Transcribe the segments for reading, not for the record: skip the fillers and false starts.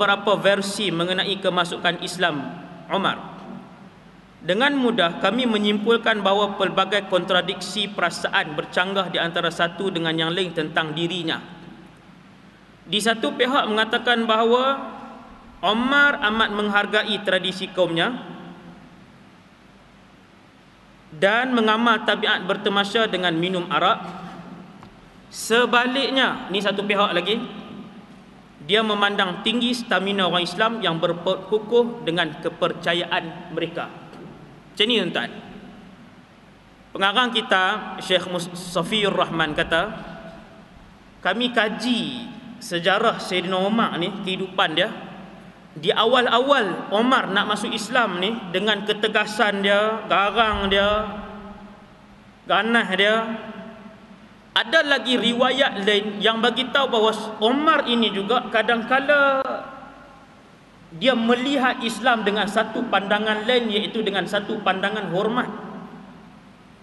beberapa versi mengenai kemasukan Islam Umar. Dengan mudah kami menyimpulkan bahawa pelbagai kontradiksi perasaan bercanggah di antara satu dengan yang lain tentang dirinya. Di satu pihak mengatakan bahawa Umar amat menghargai tradisi kaumnya dan mengamal tabiat bertemasya dengan minum arak. Sebaliknya, ni satu pihak lagi, dia memandang tinggi stamina orang Islam yang berkukuh dengan kepercayaan mereka. Macam ni tuan-tuan. Pengarang kita Syekh Safiur Rahman kata, kami kaji sejarah Sayyidina Umar ni, kehidupan dia. Di awal-awal Umar nak masuk Islam ni, dengan ketegasan dia, garang dia, ganas dia, ada lagi riwayat lain yang bagi tahu bahawa Umar ini juga kadang-kala dia melihat Islam dengan satu pandangan lain, iaitu dengan satu pandangan hormat.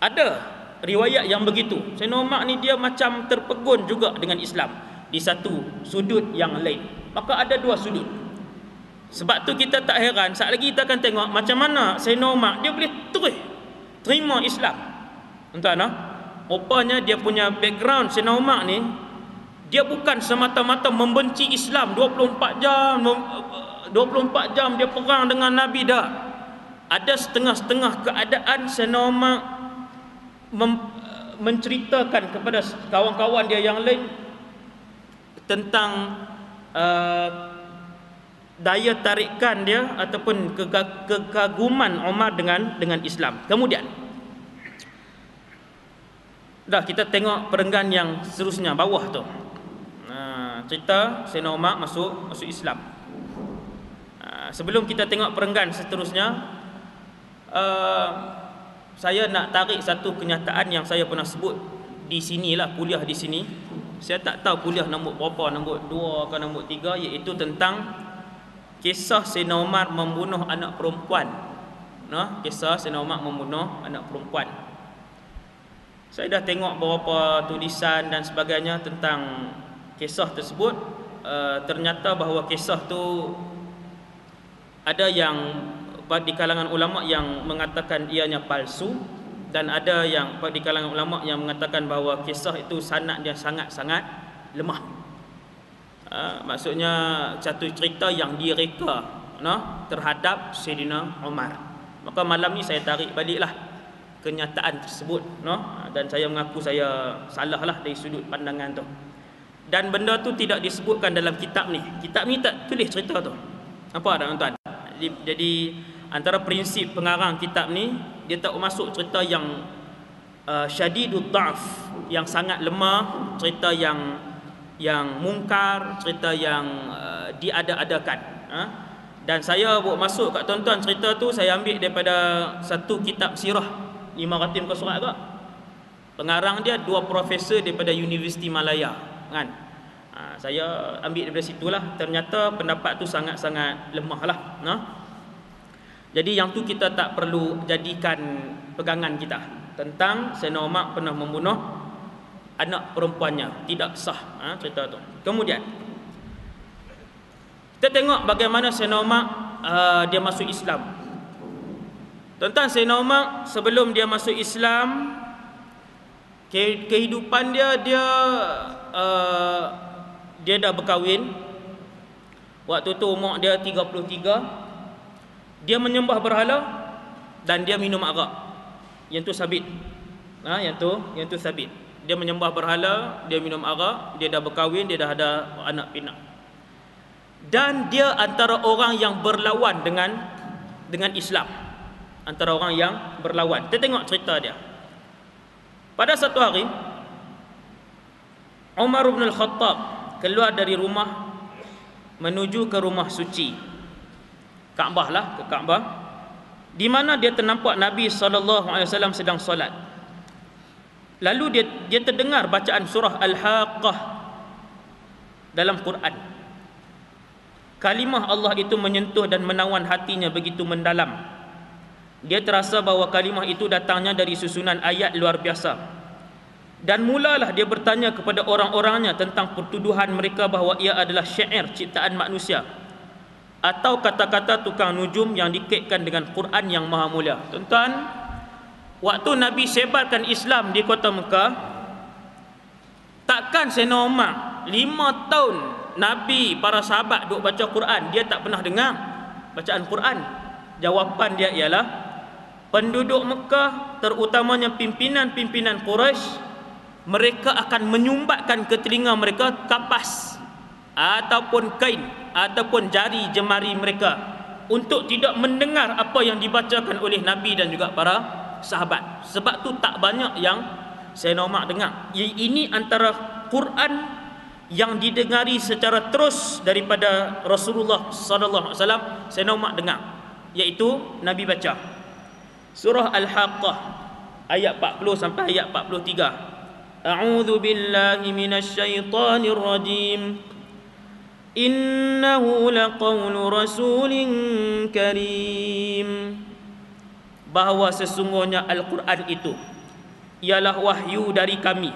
Ada riwayat yang begitu. Sayyidina Umar ni dia macam terpegun juga dengan Islam di satu sudut yang lain. Maka ada dua sudut. Sebab tu kita tak heran, saat lagi kita akan tengok macam mana Sayyidina Umar dia boleh terus terima Islam. Tuan-tuan, rupanya dia punya background Sayyidina Umar ni, dia bukan semata-mata membenci Islam 24 jam dia perang dengan Nabi dah. Ada setengah-setengah keadaan Sayyidina Umar menceritakan kepada kawan-kawan dia yang lain tentang daya tarikan dia ataupun kekaguman Umar dengan Islam. Kemudian dah kita tengok perenggan yang seterusnya bawah tu. Cerita Sayyidina Umar masuk Islam. Sebelum kita tengok perenggan seterusnya, saya nak tarik satu kenyataan yang saya pernah sebut di sinilah, kuliah di sini. Saya tak tahu kuliah nombor berapa, nombor 2 atau nombor 3, iaitu tentang kisah Sayyidina Umar membunuh anak perempuan. Kisah Sayyidina Umar membunuh anak perempuan. Saya dah tengok beberapa tulisan dan sebagainya tentang kisah tersebut. Ternyata bahawa kisah tu ada yang di kalangan ulama yang mengatakan ianya palsu, dan ada yang di kalangan ulama yang mengatakan bahawa kisah itu sanad dia sangat-sangat lemah. Maksudnya satu cerita yang direka terhadap Sayyidina Umar. Maka malam ni saya tarik baliklah kenyataan tersebut, dan saya mengaku saya salah lah dari sudut pandangan tu. Dan benda tu tidak disebutkan dalam kitab ni. Kitab ni tak tulis cerita tu. Apa tak tuan-tuan? Jadi antara prinsip pengarang kitab ni, dia tak masuk cerita yang syadidud da'af, yang sangat lemah, cerita yang mungkar, cerita yang diada-adakan. Dan saya buat masuk kat tuan-tuan cerita tu, saya ambil daripada satu kitab sirah Imam Khatib ke surat ke. Pengarang dia dua profesor daripada Universiti Malaya, kan. Saya ambil daripada situlah. Ternyata pendapat tu sangat-sangat lemah lah. Jadi yang tu kita tak perlu jadikan pegangan kita. Tentang Sayyidina Umar pernah membunuh anak perempuannya, tidak sah cerita tu. Kemudian kita tengok bagaimana Sayyidina Umar dia masuk Islam. Tuan-tuan, Sayyidina Umar sebelum dia masuk Islam, kehidupan dia dah berkahwin. Waktu tu umur dia 33. Dia menyembah berhala dan dia minum arak. Yang tu sabit. Yang tu sabit. Dia menyembah berhala, dia minum arak, dia dah berkahwin, dia dah ada anak pinak. Dan dia antara orang yang berlawan dengan Islam. Antara orang yang berlawan. Kita tengok cerita dia. Pada satu hari, Umar bin Al-Khattab keluar dari rumah menuju ke rumah suci, Kaabah lah, ke Kaabah, di mana dia ternampak Nabi SAW sedang solat. Lalu dia terdengar bacaan surah Al-Haqqah dalam Quran. Kalimah Allah itu menyentuh dan menawan hatinya begitu mendalam. Dia terasa bahawa kalimah itu datangnya dari susunan ayat luar biasa. Dan mulalah dia bertanya kepada orang-orangnya tentang pertuduhan mereka bahawa ia adalah syair ciptaan manusia. atau kata-kata tukang nujum yang dikaitkan dengan Quran yang maha mulia. Tuan-tuan, waktu Nabi sebarkan Islam di kota Mekah, takkan Sayyidina Umar 5 tahun Nabi, para sahabat duk baca Quran, dia tak pernah dengar bacaan Quran? Jawapan dia ialah penduduk Mekah, terutamanya pimpinan-pimpinan Quraisy, mereka akan menyumbatkan ke telinga mereka kapas ataupun kain ataupun jari jemari mereka untuk tidak mendengar apa yang dibacakan oleh Nabi dan juga para sahabat. Sebab tu tak banyak yang Sayyidina Umar dengar. Ini antara Quran yang didengari secara terus daripada Rasulullah sallallahu alaihi wasallam, Sayyidina Umar dengar, iaitu Nabi baca surah Al-Haqqah ayat 40 sampai ayat 43. A'udzu billahi minasyaitonir rajim. Innahu laqaulu rasulin karim. Bahawa sesungguhnya Al-Quran itu ialah wahyu dari kami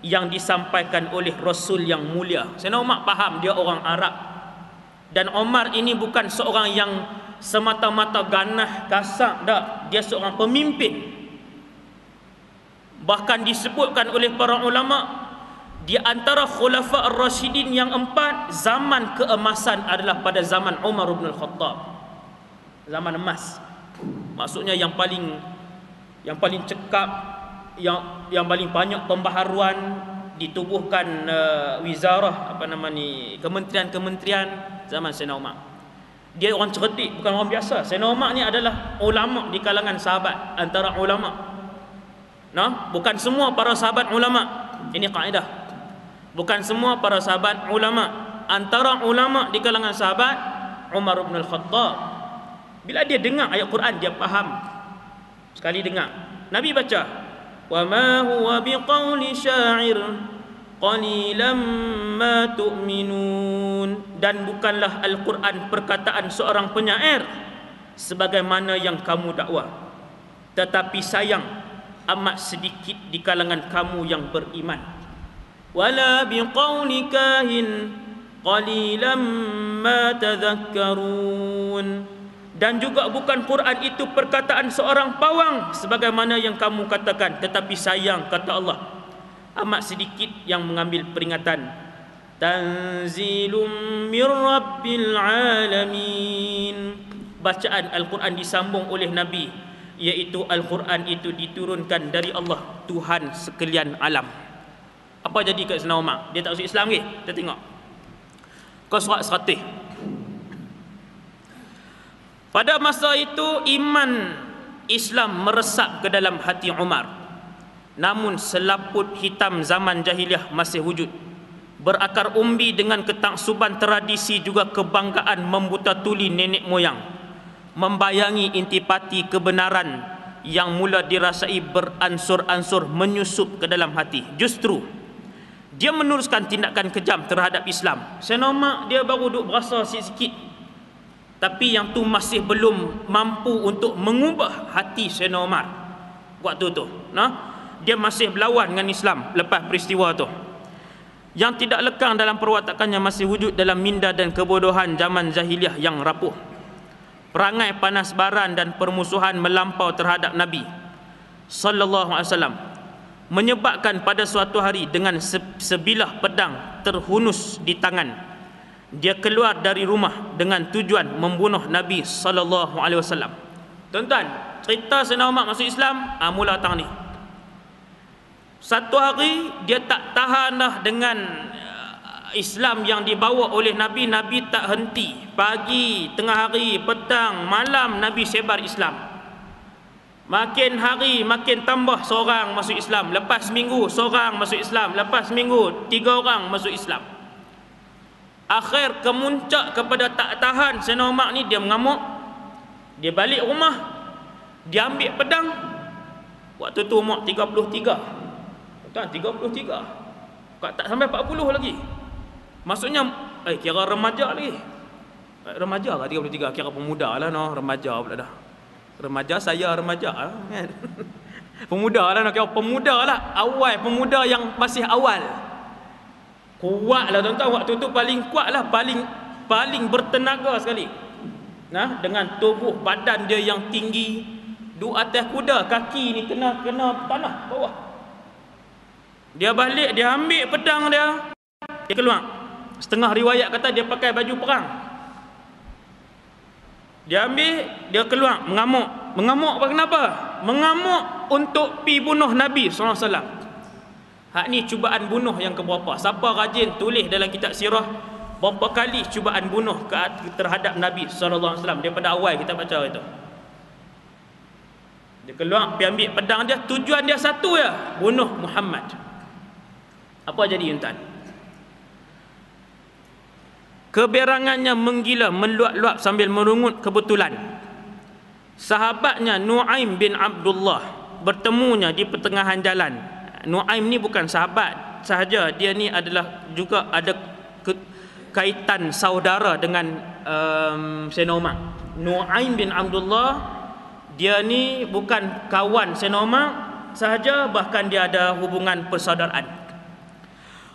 yang disampaikan oleh Rasul yang mulia. Sayyidina Umar faham dia orang Arab, dan Umar ini bukan seorang yang semata-mata ganah kasar, tak. Dia seorang pemimpin. Bahkan disebutkan oleh para ulama, di antara khulafa ar-rasyidin yang 4, zaman keemasan adalah pada zaman Umar bin Al-Khattab. Zaman emas. Maksudnya yang paling cekap, yang paling banyak pembaharuan, ditubuhkan wizarah, kementerian-kementerian zaman Sayyidina Umar. Dia orang cerdik, bukan orang biasa. Sayyidina Umar ni adalah ulama di kalangan sahabat, antara ulama. Bukan semua para sahabat ulama. Ini kaedah. Bukan semua para sahabat ulama. Antara ulama di kalangan sahabat, Umar bin Al-Khattab. Bila dia dengar ayat Quran, dia faham. Sekali dengar, Nabi baca, "Wa ma huwa biqauli sya'ir qalilan ma tu'minun." Dan bukanlah Al-Quran perkataan seorang penyair sebagaimana yang kamu dakwa, tetapi sayang amat sedikit di kalangan kamu yang beriman. Wala biqauli kahin qalilan ma tadhakkarun. Dan juga bukan Quran itu perkataan seorang pawang sebagaimana yang kamu katakan, tetapi sayang, kata Allah, amat sedikit yang mengambil peringatan. Tanzilum mir rabbil alamin. Bacaan Al-Quran disambung oleh Nabi, iaitu Al-Quran itu diturunkan dari Allah, Tuhan sekalian alam. Apa jadi kat Sayyidina Umar? Dia tak masuk Islam ke? Kita tengok kau surat 100. Pada masa itu iman Islam meresap ke dalam hati Umar. Namun selaput hitam zaman jahiliah masih wujud, berakar umbi dengan ketaksuban tradisi juga kebanggaan membuta tuli nenek moyang, membayangi intipati kebenaran yang mula dirasai beransur-ansur menyusup ke dalam hati. Justru dia meneruskan tindakan kejam terhadap Islam. Sayyidina Umar dia baru duk berasa sikit-sikit, tapi yang tu masih belum mampu untuk mengubah hati Sayyidina Umar waktu tu. Dia masih berlawan dengan Islam lepas peristiwa tu. Yang tidak lekang dalam perwatakannya masih wujud dalam minda dan kebodohan zaman jahiliah yang rapuh. Perangai panas baran dan permusuhan melampau terhadap Nabi sallallahu alaihi wasallam menyebabkan pada suatu hari dengan sebilah pedang terhunus di tangan, dia keluar dari rumah dengan tujuan membunuh Nabi sallallahu alaihi wasallam. Tuan-tuan, cerita Sayyidina Umar masuk Islam mula tang ni. Satu hari dia tak tahan dah dengan Islam yang dibawa oleh Nabi. Nabi tak henti. Pagi, tengah hari, petang, malam Nabi sebar Islam. Makin hari makin tambah seorang masuk Islam. Lepas minggu seorang masuk Islam. Lepas minggu 3 orang masuk Islam. Akhir kemuncak kepada tak tahan Sayyidina Umar ni, dia mengamuk. Dia balik rumah, dia ambil pedang. Waktu tu umur 33. Tuan, 33. Tak sampai 40 lagi. Maksudnya kira remaja lagi. Remaja ke 33? Kira pemuda lah, remaja pula dah. Remaja, saya remaja lah, kan? Pemuda lah, kira pemuda lah. Awal pemuda yang masih awal. Kuat lah tuan-tuan, waktu tu paling kuat lah, paling paling bertenaga sekali. Nah, dengan tubuh badan dia yang tinggi, duduk atas kuda, kaki ni kena tanah bawah. Dia balik, dia ambil pedang dia keluar. Setengah riwayat kata dia pakai baju perang. Dia ambil, dia keluar mengamuk. Mengamuk apa kenapa? Mengamuk untuk pi bunuh Nabi SAW. Hak ni cubaan bunuh yang keberapa? Siapa rajin tulis dalam kitab sirah berapa kali cubaan bunuh terhadap Nabi SAW daripada awal kita baca itu. Dia keluar pergi ambil pedang dia, tujuan dia satu ya, bunuh Muhammad. Apa jadi tuan? Keberangannya menggila, meluap-luap sambil merungut. Kebetulan sahabatnya Nu'aim bin Abdullah bertemunya di pertengahan jalan. Nu'aim ni bukan sahabat sahaja, dia ni adalah juga ada kaitan saudara dengan Sayyidina Umar. Nu'aim bin Abdullah, dia ni bukan kawan Sayyidina Umar sahaja, bahkan dia ada hubungan persaudaraan.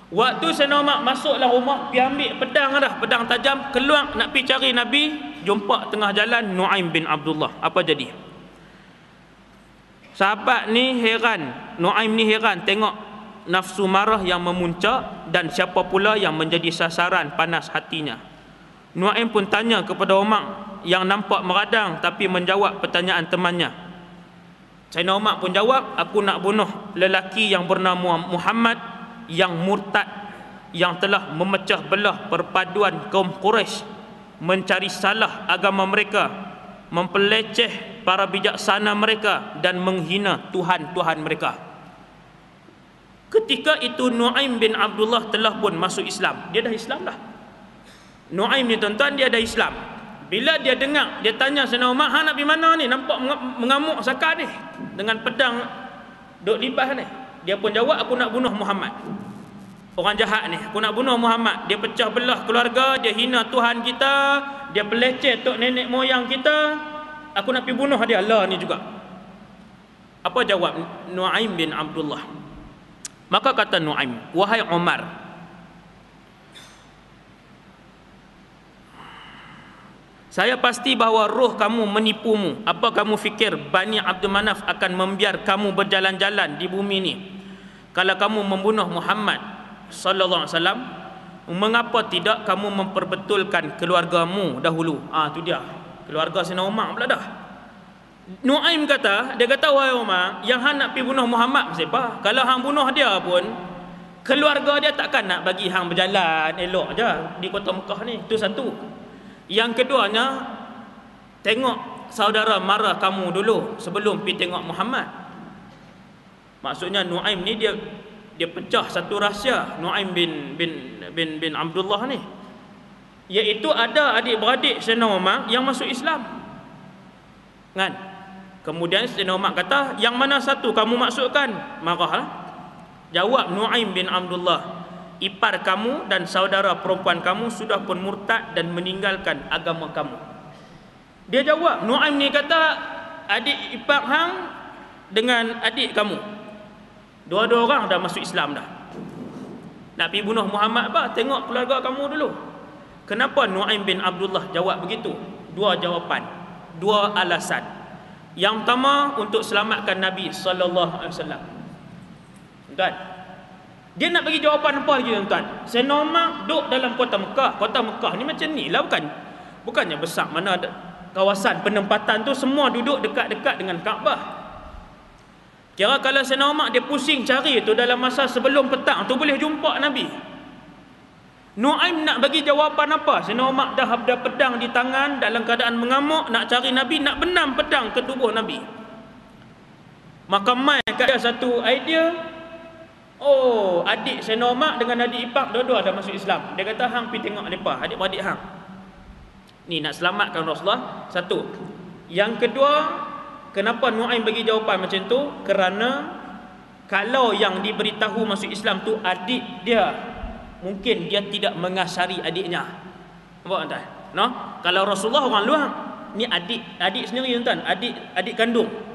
Waktu Sayyidina Umar masuklah rumah, pergi ambil pedang dah, pedang tajam, keluar nak pergi cari Nabi, jumpa tengah jalan Nu'aim bin Abdullah. Apa jadi? Sahabat ni heran, Nu'aim ni heran tengok nafsu marah yang memuncak dan siapa pula yang menjadi sasaran panas hatinya. Nu'aim pun tanya kepada Umar yang nampak meradang tapi menjawab pertanyaan temannya. Sayyidina Umar pun jawab, aku nak bunuh lelaki yang bernama Muhammad yang murtad, yang telah memecah belah perpaduan kaum Quraisy, mencari salah agama mereka, mempeleceh para bijaksana mereka dan menghina Tuhan-Tuhan mereka. Ketika itu Nu'aim bin Abdullah telah pun masuk Islam. Dia dah Islam dah. Nu'aim ni tuan-tuan, dia dah Islam. Bila dia dengar, dia tanya Sayyidina Umar, hang nak pergi mana ni? Nampak mengamuk sakar ni dengan pedang duk libas ni. Dia pun jawab, aku nak bunuh Muhammad. Orang jahat ni, aku nak bunuh Muhammad. Dia pecah belah keluarga, dia hina Tuhan kita, dia peleceh tok nenek moyang kita. Aku nak pergi bunuh dia Allah ni juga. Apa jawab Nu'aim bin Abdullah? Maka kata Nu'aim, wahai Umar, saya pasti bahawa roh kamu menipumu. Apa kamu fikir Bani Abdul Manaf akan membiar kamu berjalan-jalan di bumi ni? Kalau kamu membunuh Muhammad sallallahu alaihi wasallam, mengapa tidak kamu memperbetulkan keluargamu dahulu? Tu dia. Keluarga Sayyidina Umar pula dah. Nu'aim kata, dia kata, wahai Umar, yang hang nak pergi bunuh Muhammad siapa? Kalau hang bunuh dia pun, keluarga dia takkan nak bagi hang berjalan elok je di kota Mekah ni. Itu satu. Yang keduanya, tengok saudara mara kamu dulu sebelum pergi tengok Muhammad. Maksudnya Nu'aim ni dia pecah satu rahsia Nu'aim bin Abdullah ni, iaitu ada adik-beradik Sayyidina Umar yang masuk Islam. Kan? Kemudian Sayyidina Umar kata, yang mana satu kamu masukkan? Marahlah. Jawab Nu'aim bin Abdullah, ipar kamu dan saudara perempuan kamu sudah pun murtad dan meninggalkan agama kamu. Dia jawab, Nu'aim ni kata, adik ipar hang dengan adik kamu, dua-dua orang dah masuk Islam dah. Nak pergi bunuh Muhammad apa? Tengok keluarga kamu dulu. Kenapa Nu'aim bin Abdullah jawab begitu? Dua jawapan, dua alasan. Yang pertama, untuk selamatkan Nabi sallallahu alaihi wasallam. Tuan, dia nak bagi jawapan apa lagi tuan? Sayyidina Umar duduk dalam kota Mekah. Kota Mekah ni macam ni lah, bukannya besar. Mana ada kawasan penempatan tu semua duduk dekat-dekat dengan Kaabah. Kira kalau Sayyidina Umar dia pusing cari tu dalam masa sebelum petang tu boleh jumpa Nabi. Nu'aim nak bagi jawapan apa? Sayyidina Umar dah ada pedang di tangan, dalam keadaan mengamuk, nak cari Nabi, nak benam pedang ke tubuh Nabi. Maka mai kat dia satu idea. Oh, adik Sayyidina Umar dengan adik ipar dua-dua dah masuk Islam. Dia kata, hang pergi tengok mereka, adik-beradik hang. Ni nak selamatkan Rasulullah. Satu. Yang kedua, kenapa Nu'aim bagi jawapan macam tu? Kerana kalau yang diberitahu masuk Islam tu adik dia, mungkin dia tidak mengasari adiknya. Nampak tuan? No? Kalau Rasulullah orang luar, ni adik sendiri tuan, adik kandung.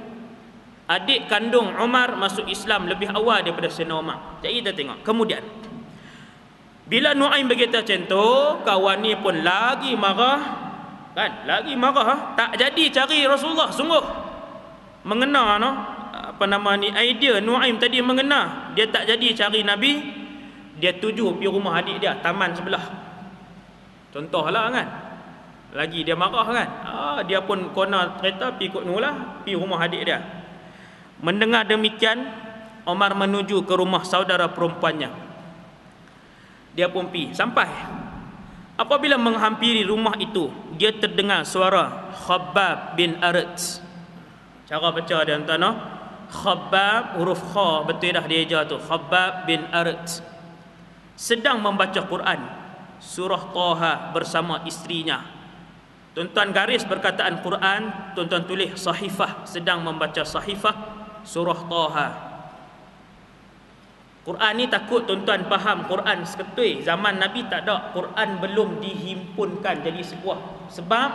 Adik kandung Umar masuk Islam lebih awal daripada Sayyidina Umar. Jadi kita tengok. Kemudian Bila Nuaim berkata macam tu, kawan ni pun lagi marah, kan? Lagi marah. Tak jadi cari Rasulullah, sungguh mengena no. Apa nama ni, idea Nuaim tadi mengena. Dia tak jadi cari Nabi, dia tuju pergi rumah adik dia, taman sebelah. Contohlah kan. Lagi dia marah kan. Dia pun kona kereta pergi ikut nulah, pergi rumah adik dia. Mendengar demikian, Omar menuju ke rumah saudara perempuannya. Dia pun pergi. Sampai apabila menghampiri rumah itu, dia terdengar suara Khabbab bin Arat. Cara baca dia tuan, no? Khabbab, huruf kha betul dah dia eja tu. Khabbab bin Arat sedang membaca Quran surah Taha bersama isterinya. Tuan-tuan garis perkataan Quran, tuan-tuan tulis sahifah, sedang membaca sahifah surah Taha. Quran ni takut tuan-tuan faham Quran seketui. Zaman Nabi tak ada, Quran belum dihimpunkan jadi sebuah. Sebab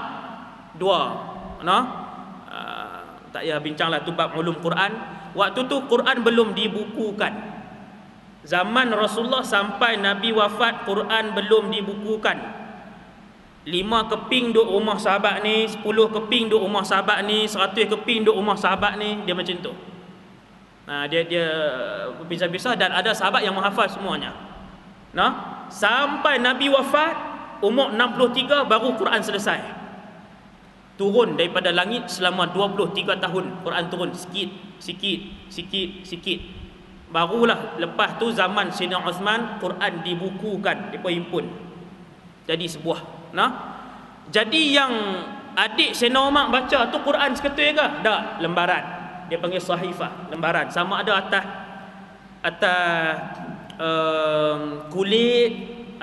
dua, no? Tak payah bincanglah tu bab ulum Quran. Waktu tu Quran belum dibukukan. Zaman Rasulullah sampai Nabi wafat, Quran belum dibukukan. 5 keping duk rumah sahabat ni, 10 keping duk rumah sahabat ni, 100 keping duk rumah sahabat ni. Dia macam tu. Dia berpisah-pisah dan ada sahabat yang menghafal semuanya. Sampai Nabi wafat umur 63 baru Quran selesai. Turun daripada langit selama 23 tahun. Quran turun sikit. Barulah lepas tu zaman Sayyidina Uthman, Quran dibukukan, dihimpun jadi sebuah. Jadi yang adik Sayyidina Umar baca tu Quran seketui ke? Tak, lembaran. Dia panggil sahifah, lembaran. Sama ada atas kulit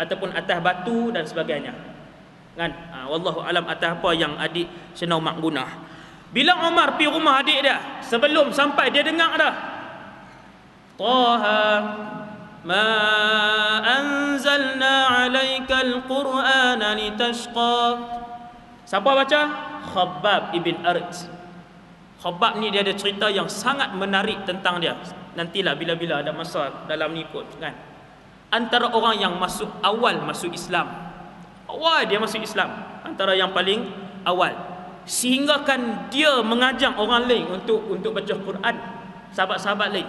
ataupun atas batu dan sebagainya. Kan? Wallahu alam atas apa yang adik Sayyidina Umar guna. Bila Umar pergi rumah adik dia, sebelum sampai dia dengar dah. Taha ma anzalna 'alaikal Qur'ana litashqa. Siapa baca? Khabbab ibn Arat. Khabbab ni dia ada cerita yang sangat menarik tentang dia. Nantilah bila-bila ada masa dalam ni pun kan. Antara orang yang awal masuk Islam. Awal dia masuk Islam, antara yang paling awal. Sehingga kan dia mengajak orang lain untuk baca Quran, sahabat-sahabat lain.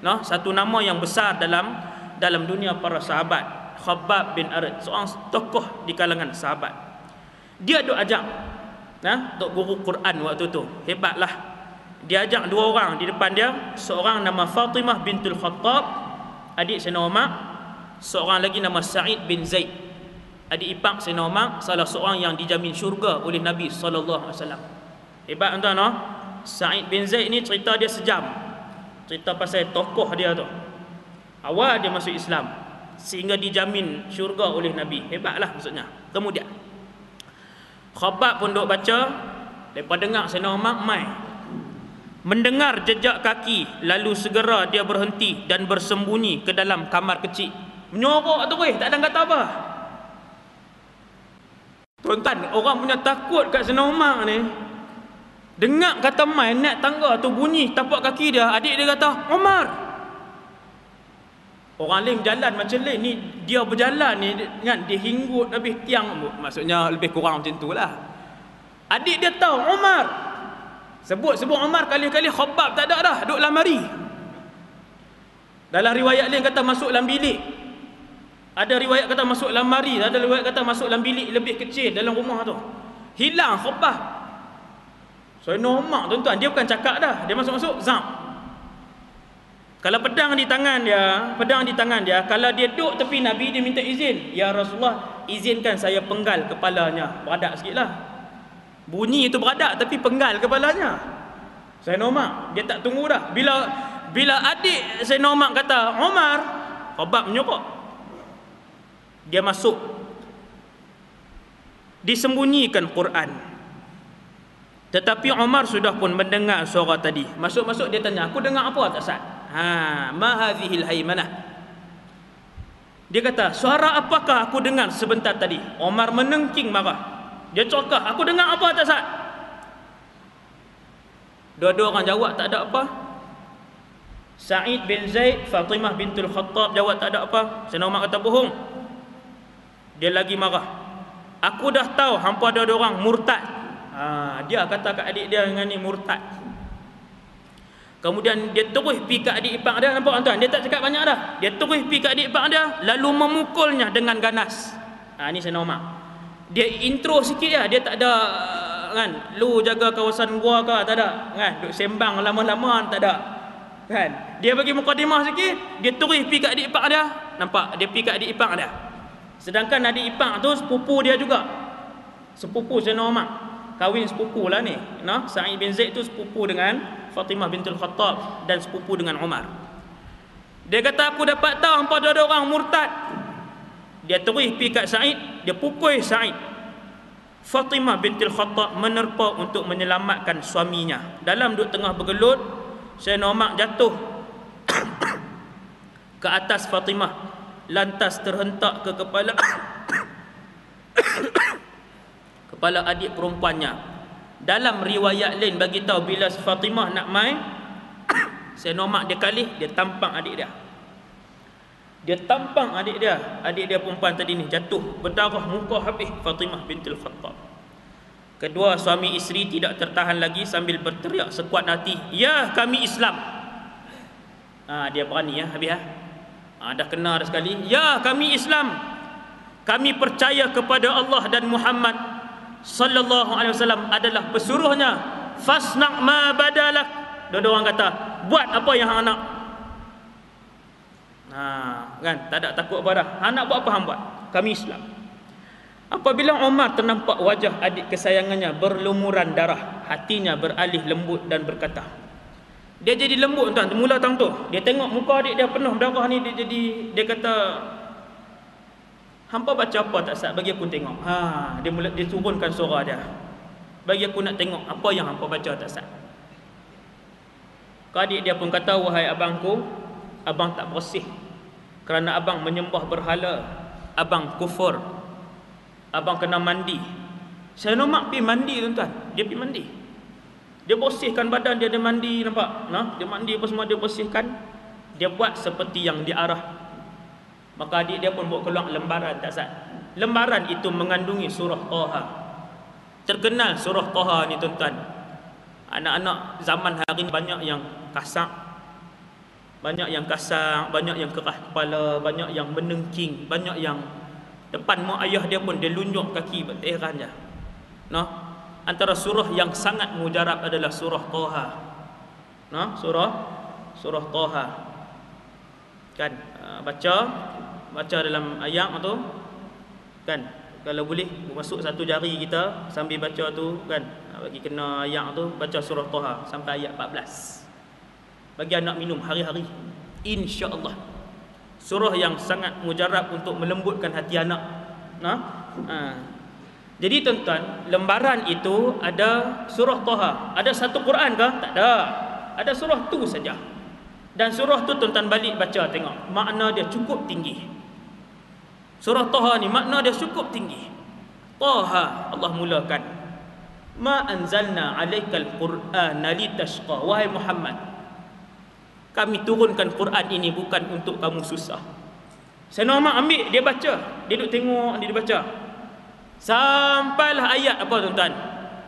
Satu nama yang besar dalam dunia para sahabat, Khabbab bin Arat, seorang tokoh di kalangan sahabat. Dia duk ajak untuk guru Quran waktu tu. Hebatlah. Dia ajak 2 orang di depan dia. Seorang nama Fatimah bintul Khattab, adik Sayyidina Umar. Seorang lagi nama Sa'id bin Zaid, adik ipar Sayyidina Umar, salah seorang yang dijamin syurga oleh Nabi SAW. Hebat tuan-tuan. Sa'id bin Zaid ni cerita dia sejam. Cerita pasal tokoh dia tu. Awal dia masuk Islam sehingga dijamin syurga oleh Nabi. Hebatlah maksudnya. Kemudian Khabbab pun duk baca. Lepas dengar Sayyidina Umar mai, mendengar jejak kaki, lalu segera dia berhenti dan bersembunyi ke dalam kamar kecil. Menyorok tu tak ada kata apa. Tuan-tuan, orang punya takut kat Sayyidina Umar ni. Dengar kata mai, naik tangga tu bunyi tapak kaki dia, adik dia kata, "Umar." Orang lain berjalan macam lain, ni dia berjalan ni kan, dia hinggut habis tiang, maksudnya lebih kurang macam tu lah. Adik dia tahu Umar. Sebut Umar kali-kali, Khabbab tak ada dah, duduk dalam mari. Dalam riwayat lain kata masuk dalam bilik. Ada riwayat kata masuk dalam mari, ada riwayat kata masuk dalam bilik lebih kecil dalam rumah tu. Hilang Khabbab. Sayyidina Umar tuan-tuan, dia bukan cakap dah, dia masuk-masuk zam. Kalau pedang di tangan dia, kalau dia duduk tepi Nabi, dia minta izin. Ya Rasulullah, izinkan saya penggal kepalanya. Beradak sikitlah. Bunyi itu beradak tapi penggal kepalanya. Sayyidina Umar, dia tak tunggu dah. Bila adik Sayyidina Umar kata, "Umar," Khabbab menyorok. Dia masuk. Disembunyikan Quran. Tetapi Umar sudah pun mendengar suara tadi. Masuk-masuk dia tanya, "Aku dengar apa tak Sa'ad?" Ma hadhil haymanah. Dia kata, "Suara apakah aku dengar sebentar tadi?" Umar menengking marah. Dia cakap, "Aku dengar apa tak Sa'ad?" Dua-dua orang jawab tak ada apa. Sa'id bin Zaid, Fatimah bintul Khattab jawab tak ada apa. Sayyidina Umar kata, "Bohong. Dia lagi marah. Aku dah tahu hampa ada orang murtad. Dia kata kat adik dia dengan ni murtad. Kemudian dia terus pergi kat adik ipar dia. Nampak tuan? Dia tak cakap banyak dah. Dia terus pergi kat adik ipar dia, lalu memukulnya dengan ganas. Ni Sayyidina Umar. Dia intro sikit dia. Dia tak ada kan, lu jaga kawasan gua ke, tak ada kan, duk sembang lama-lama, tak ada kan. Dia bagi mukadimah sikit, dia terus pergi kat adik ipar dia. Nampak? Dia pergi kat adik ipar dia. Sedangkan adik ipar tu sepupu dia juga. Sepupu Sayyidina Umar. Kahwin sepupu lah ni. Sa'id bin Zaid tu sepupu dengan Fatimah bintul Khattab dan sepupu dengan Umar. Dia kata aku dapat tahu hampa ada orang murtad. Dia terus pergi kat Sa'id, dia pukul Sa'id. Fatimah bintul Khattab menerpa untuk menyelamatkan suaminya. Dalam duk tengah bergelut, Sayyidina Umar jatuh ke atas Fatimah, lantas terhentak ke kepala kepala adik perempuannya. Dalam riwayat lain bagi tahu bila Fatimah nak main, Sayyidina Umar dia kalih, dia tampang adik dia. Dia tampang adik dia perempuan tadi ni jatuh berdarah muka habis. Fatimah bintul Khattab. Kedua suami isteri tidak tertahan lagi sambil berteriak sekuat hati, "Ya, kami Islam." Dia berani habis dah kena dah sekali. "Ya, kami Islam. Kami percaya kepada Allah dan Muhammad sallallahu alaihi wasallam adalah pesuruhnya. Fasna' ma badalak." Dua orang kata, buat apa yang hang nak. Kan, tak ada takut apa dah. Hang nak buat apa hang buat. Kami Islam. Apabila Umar ternampak wajah adik kesayangannya berlumuran darah, hatinya beralih lembut dan berkata, dia jadi lembut tuan, mula tang tu. Dia tengok muka adik dia penuh darah ni, dia kata, hampa baca apa tak sat, bagi aku tengok. Dia turunkan suara dia. Bagi aku nak tengok apa yang hampa baca tak sat. Adik dia pun kata, wahai abangku, abang tak bersih kerana abang menyembah berhala, abang kufur, abang kena mandi. Sayyidina Umar pergi mandi tuan-tuan. Dia pergi mandi, dia bersihkan badan dia, dia mandi, nampak? Dia mandi apa semua, dia bersihkan. Dia buat seperti yang diarah. Maka adik dia pun bawa keluar lembaran tak sat. Lembaran itu mengandungi surah Taha. Terkenal surah Taha ni tuan-tuan. Anak-anak zaman hari ni banyak yang kasar, banyak yang keras kepala, banyak yang menengking, banyak yang depan mak ayah dia pun dia lunjuk kaki berteran je. Antara surah yang sangat mujarab adalah surah Taha. Surah Taha. Kan, baca dalam ayat tu kan, kalau boleh masuk satu jari kita sambil baca tu kan, bagi kena ayat tu, baca surah Taha sampai ayat 14. Bagi anak minum hari-hari, insya-Allah. Surah yang sangat mujarab untuk melembutkan hati anak. Jadi tuan-tuan, lembaran itu ada surah Taha. Ada satu Quran ke? Tak ada. Ada surah tu saja. Dan surah tu tuan-tuan balik baca tengok, makna dia cukup tinggi. Surah Taha ni makna dia cukup tinggi. Taha, Allah mulakan, ma anzalna 'alaikal qur'ana litashqa. Wahai Muhammad, kami turunkan Quran ini bukan untuk kamu susah. Sayyidina Umar ambil, dia baca, dia duduk tengok, dia baca. Sampailah ayat apa tuan-tuan?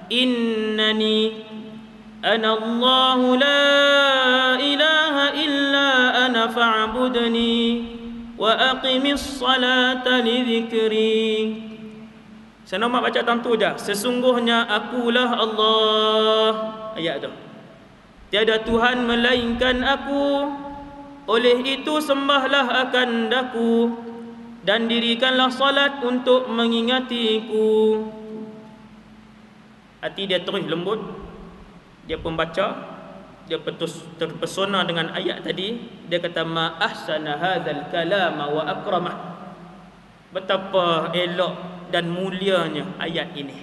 Innani ana Allahu la ilaha illa ana fa'budni wa aqimis salata li dzikri. Sayyidina Umar baca tentu je, sesungguhnya akulah Allah. Ayat tu. Tiada Tuhan melainkan aku, oleh itu sembahlah akan daku dan dirikanlah salat untuk mengingatiku. Hati dia terus lembut. Dia pun baca, dia terpesona dengan ayat tadi. Dia kata, ma ahsana hadzal kalama wa akramah. Betapa elok dan mulianya ayat ini.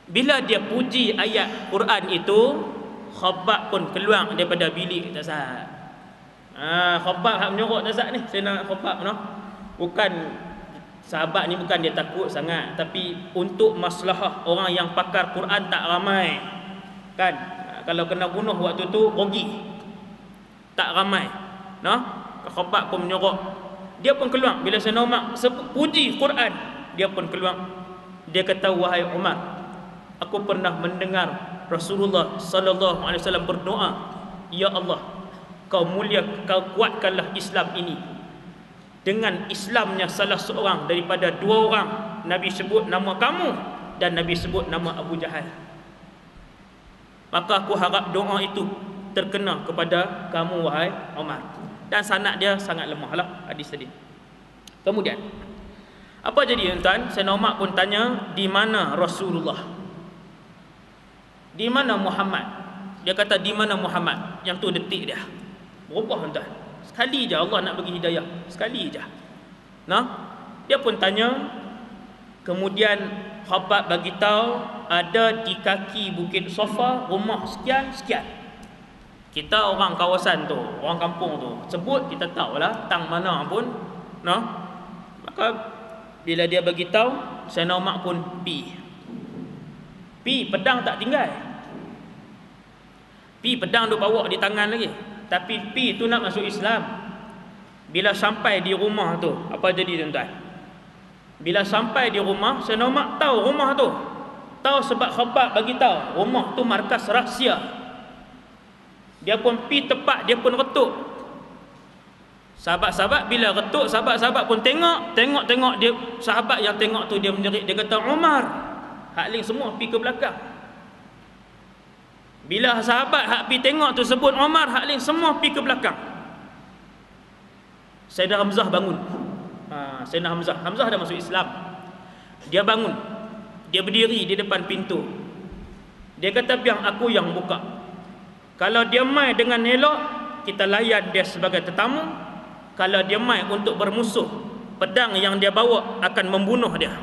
Bila dia puji ayat Quran itu, Khabbab pun keluar daripada bilik tak sat. Khabbab hak menyorok tak sat ni. Saya nak Khabbab bukan sahabat ni, bukan dia takut sangat, tapi untuk maslahah orang yang pakar Quran tak ramai. Kan? Kalau kena bunuh waktu tu rugi. Tak ramai. Khabbab pun menyorok. dia pun keluar. Bila Sayyidina Umar puji Quran, dia pun keluar. Dia kata, wahai Umar, aku pernah mendengar Rasulullah sallallahu alaihi wasallam berdoa, ya Allah, kau mulia, kau kuatkanlah Islam ini dengan Islamnya salah seorang daripada dua orang. Nabi sebut nama kamu dan Nabi sebut nama Abu Jahal. Maka aku harap doa itu terkena kepada kamu, wahai Umar. Dan sanad dia sangat lemahlah hadis tadi. Kemudian apa jadi tuan? Sayyidina Umar pun tanya, di mana Rasulullah? Di mana Muhammad? Dia kata, di mana Muhammad? Yang tu detik dia berubah tuan. Sekali je Allah nak bagi hidayah, sekali je. Nah, dia pun tanya. Kemudian khabar bagi tahu ada di kaki Bukit Safa rumah sekian sekian. Kita orang kawasan tu, orang kampung tu sebut, kita tahulah tang mana pun. Nah, maka bila dia bagi tahu, Sayyidina Umar pun pi pedang tak tinggal. Pi pedang duk bawa di tangan lagi. Tapi pi tu nak masuk Islam. Bila sampai di rumah tu, apa jadi tuan-tuan? Bila sampai di rumah, Sayyidina Umar tahu rumah tu. Tahu sebab khabar bagi tahu rumah tu markas rahsia. Dia pun pi tepat, dia pun retuk. Sahabat-sahabat bila retuk, sahabat-sahabat pun tengok dia, sahabat yang tengok tu dia menjerit, dia kata, Umar. Hak lain semua pi ke belakang. Bila sahabat hak pi tengok tu sebut Umar, hak lain semua pi ke belakang. Sayyidina Hamzah bangun. Sayyidina Hamzah dah masuk Islam. Dia bangun. Dia berdiri di depan pintu. Dia kata, biar aku yang buka. Kalau dia mai dengan elok, kita layan dia sebagai tetamu. Kalau dia mai untuk bermusuh, pedang yang dia bawa akan membunuh dia.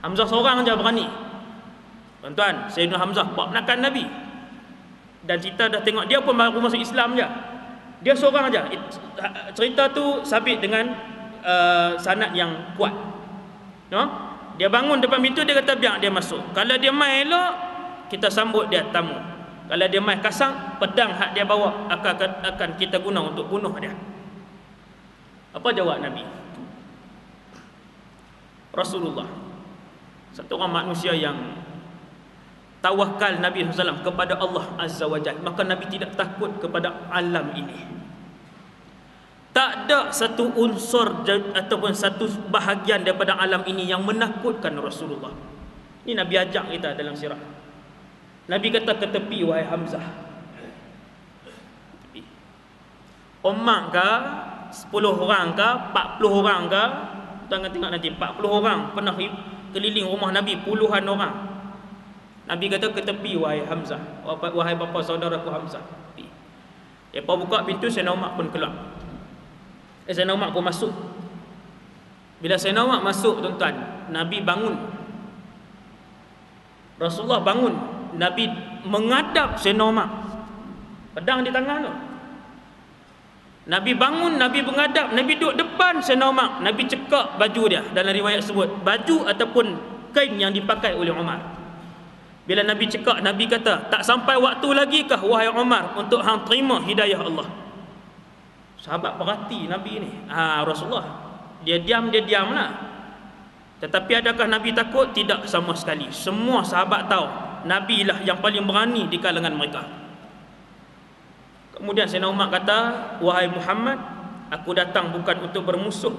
Hamzah seorang je berani. Tuan-tuan, Sayyidina Hamzah ponakan Nabi. Dan kita dah tengok dia pun baru masuk Islam je. Dia seorang je. Cerita tu sabit dengan sanad yang kuat. No? Dia bangun depan pintu, dia kata biar dia masuk. Kalau dia mai elok, kita sambut dia tamu. Kalau dia mai kasang, pedang hak dia bawa akan kita guna untuk bunuh dia. Apa jawab Nabi? Rasulullah, satu orang manusia yang tawakal Nabi SAW kepada Allah Azza wa Jalla, maka Nabi tidak takut kepada alam ini. Tak ada satu unsur ataupun satu bahagian daripada alam ini yang menakutkan Rasulullah. Ini Nabi ajak kita dalam sirah. Nabi kata, ke tepi wahai Hamzah. Umar ke 10 orang ke 40 orang ke, jangan tengok nanti 40 orang pernah keliling rumah Nabi, puluhan orang. Nabi kata, ke tepi wahai Hamzah, wahai bapa saudaraku Hamzah. Depa buka pintu, Sayyidina Umar pun keluar. Sayyidina Umar pun masuk. Bila Sayyidina Umar masuk, tuan-tuan, Nabi bangun. Rasulullah bangun. Nabi menghadap Sayyidina Umar, pedang di tangan tu. Nabi bangun, Nabi menghadap, Nabi duduk depan Sayyidina Umar. Nabi cekak baju dia. Dalam riwayat sebut baju ataupun kain yang dipakai oleh Umar. Bila Nabi cekak, Nabi kata, tak sampai waktu lagi kah wahai Umar untuk hang terima hidayah Allah? Sahabat perhati Nabi ni. Rasulullah dia diam lah. Tetapi adakah Nabi takut? Tidak sama sekali. Semua sahabat tahu Nabi lah yang paling berani di kalangan mereka. Kemudian Sayyidina Umar kata, wahai Muhammad, aku datang bukan untuk bermusuh,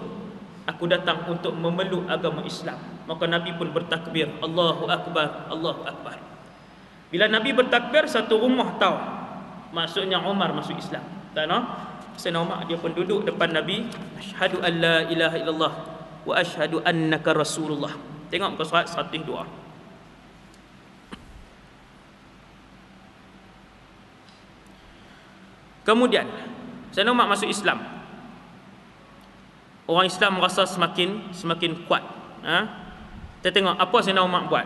aku datang untuk memeluk agama Islam. Maka Nabi pun bertakbir, Allahu Akbar, Allahu Akbar. Bila Nabi bertakbir, satu rumah tahu maksudnya Umar masuk Islam. Tak no? Sayyidina Umar dia pun duduk depan Nabi, asyhadu an la ilaha illallah wa asyhadu annaka rasulullah. Tengok muka surat 102. Kemudian Sayyidina Umar masuk Islam. Orang Islam merasa semakin kuat. Kita tengok apa Sayyidina Umar buat.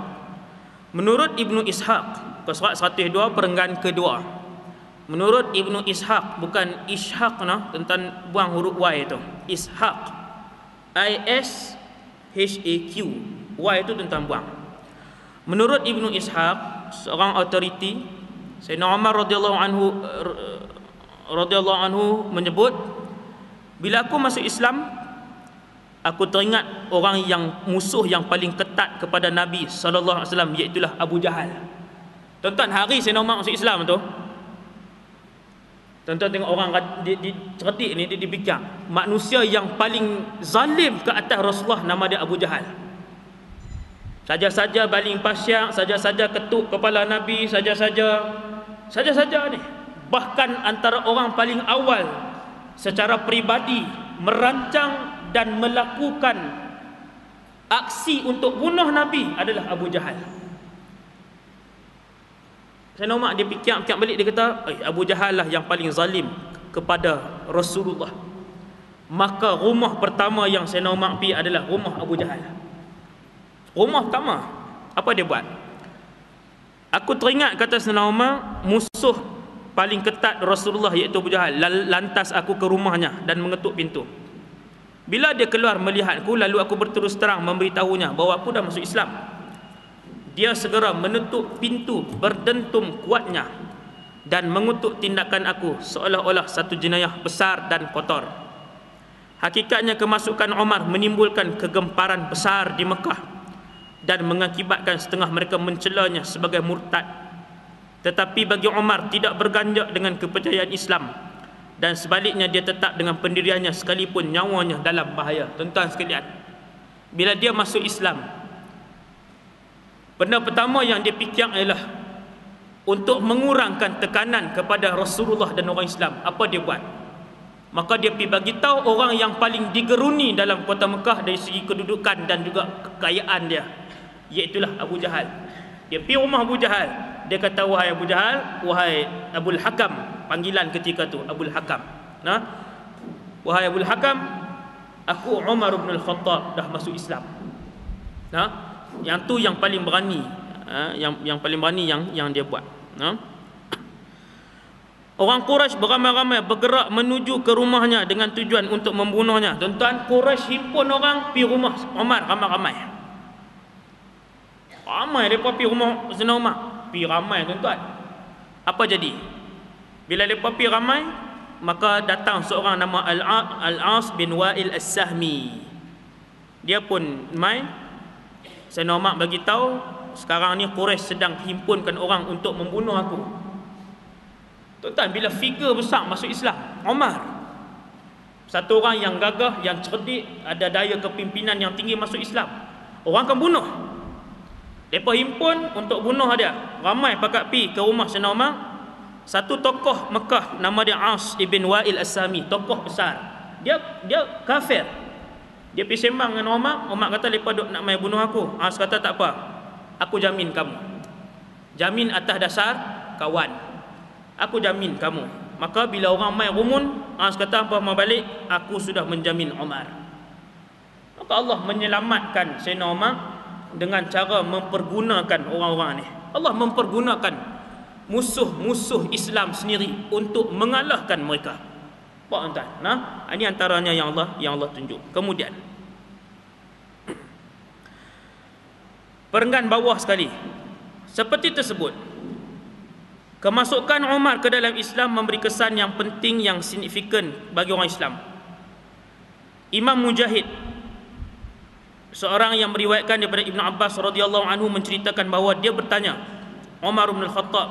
Menurut Ibnu Ishaq, surat 102 perenggan kedua. Menurut Ibnu Ishaq, bukan Ishaq nah, tentang buang huruf Y itu. Ishaq, I-S-H-A-Q. Y itu tentang buang. Menurut Ibnu Ishaq, seorang autoriti, Sayyidina Umar radhiyallahu anhu menyebut, bila aku masuk Islam, aku teringat orang yang musuh yang paling ketat kepada Nabi sallallahu alaihi wasallam, iaitu Abu Jahal. Tuan-tuan, hari Sayyidina Umar masuk Islam tu, tuan-tuan tengok orang di cerdik ni, dia dipikir manusia yang paling zalim ke atas Rasulullah nama dia Abu Jahal. Saja-saja baling pasyak, saja-saja ketuk kepala Nabi, saja-saja ni. Bahkan antara orang paling awal secara peribadi merancang dan melakukan aksi untuk bunuh Nabi adalah Abu Jahal. Sayyidina Umar dia fikir balik, dia kata, Abu Jahal lah yang paling zalim kepada Rasulullah. Maka rumah pertama yang Sayyidina Umar pergi adalah rumah Abu Jahal. Rumah pertama, apa dia buat? Aku teringat, kata Sayyidina Umar, musuh paling ketat Rasulullah iaitu Abu Jahal. Lantas aku ke rumahnya dan mengetuk pintu. Bila dia keluar melihatku, lalu aku berterus terang memberitahunya bahawa aku dah masuk Islam. Dia segera menutup pintu berdentum kuatnya dan mengutuk tindakan aku seolah-olah satu jenayah besar dan kotor. Hakikatnya kemasukan Umar menimbulkan kegemparan besar di Mekah dan mengakibatkan setengah mereka mencelanya sebagai murtad. Tetapi bagi Umar tidak berganjak dengan kepercayaan Islam, dan sebaliknya dia tetap dengan pendiriannya sekalipun nyawanya dalam bahaya. Tuan-tuan sekalian, bila dia masuk Islam, benda pertama yang dia fikir ialah untuk mengurangkan tekanan kepada Rasulullah dan orang Islam. Apa dia buat? Maka dia pergi bagi tahu orang yang paling digeruni dalam kota Mekah dari segi kedudukan dan juga kekayaan dia, iaitu Abu Jahal. Dia pergi rumah Abu Jahal. Dia kata, wahai Abu Jahal, wahai Abul Hakam, panggilan ketika tu Abul Hakam. Wahai Abul Hakam, aku Umar bin Al-Khattab dah masuk Islam. Yang tu yang paling berani, yang paling berani yang dia buat. Orang Quraisy beramai-ramai bergerak menuju ke rumahnya dengan tujuan untuk membunuhnya. Tuan-tuan, Quraisy himpun orang pergi rumah Umar ramai-ramai. Ramai mereka pergi rumah Sayyidina Umar. Pergi ramai, tuan-tuan. Apa jadi? Bila mereka pergi ramai, maka datang seorang nama Al-As bin Wa'il As-Sahmi. Dia pun mai. Sayyidina Umar bagi tahu, sekarang ni Quraisy sedang himpunkan orang untuk membunuh aku. Tuan-tuan, bila figure besar masuk Islam, Umar, satu orang yang gagah, yang cerdik, ada daya kepimpinan yang tinggi masuk Islam, orang akan bunuh. Mereka himpun untuk bunuh dia. Ramai pakat pi ke rumah Sayyidina Umar. Satu tokoh Mekah nama dia As ibn Wa'il As-Sami, tokoh besar. Dia kafir. Dia pergi sembang dengan Umar. Umar kata, mereka duk nak mai bunuh aku. As kata, tak apa, aku jamin kamu. Jamin atas dasar kawan. Aku jamin kamu. Maka bila orang mai rumun, As kata, apa mau balik, aku sudah menjamin Umar. Maka Allah menyelamatkan Sayyidina Umar dengan cara mempergunakan orang-orang ni. Allah mempergunakan musuh-musuh Islam sendiri untuk mengalahkan mereka. Pak tuan, ini antaranya yang Allah tunjuk. Kemudian perenggan bawah sekali. Seperti tersebut, kemasukan Umar ke dalam Islam memberi kesan yang penting, yang signifikan bagi orang Islam. Imam Mujahid, seorang yang meriwayatkan daripada Ibn Abbas radhiyallahu anhu, menceritakan bahawa dia bertanya Umar bin Al-Khattab,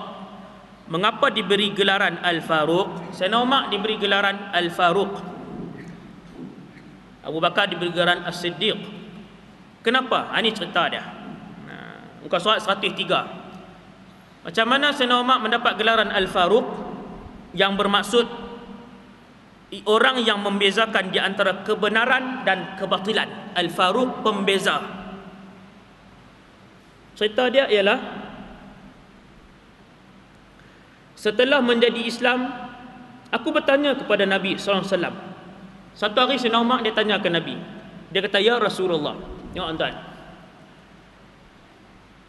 mengapa diberi gelaran Al-Faruq? Sayyidina Umar diberi gelaran Al-Faruq, Abu Bakar diberi gelaran As-Siddiq. Kenapa? Ini cerita dia. Muka surat 103. Macam mana Sayyidina Umar mendapat gelaran Al-Faruq, yang bermaksud orang yang membezakan di antara kebenaran dan kebatilan. Al-Faruq, pembeza. Cerita dia ialah, setelah menjadi Islam, aku bertanya kepada Nabi SAW. Satu hari Sayyidina Umar dia tanya ke Nabi. Dia kata, ya Rasulullah, ya tuan,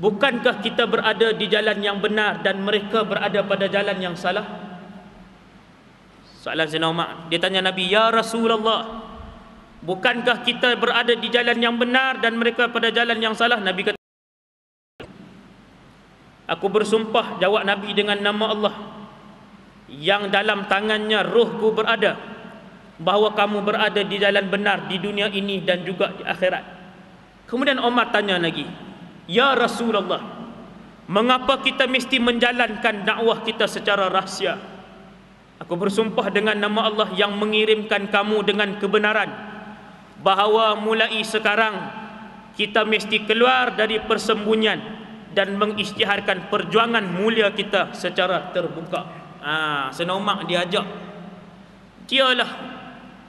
bukankah kita berada di jalan yang benar dan mereka berada pada jalan yang salah? Soalan Sayyidina Umar. Dia tanya Nabi, ya Rasulullah, bukankah kita berada di jalan yang benar dan mereka pada jalan yang salah? Nabi kata, aku bersumpah, jawab Nabi, dengan nama Allah yang dalam tangannya rohku berada, bahawa kamu berada di jalan benar di dunia ini dan juga di akhirat. Kemudian Umar tanya lagi, ya Rasulullah, mengapa kita mesti menjalankan dakwah kita secara rahsia? Aku bersumpah dengan nama Allah yang mengirimkan kamu dengan kebenaran, bahawa mulai sekarang kita mesti keluar dari persembunyian dan mengisytiharkan perjuangan mulia kita secara terbuka. Sayyidina Umar diajak. Dialah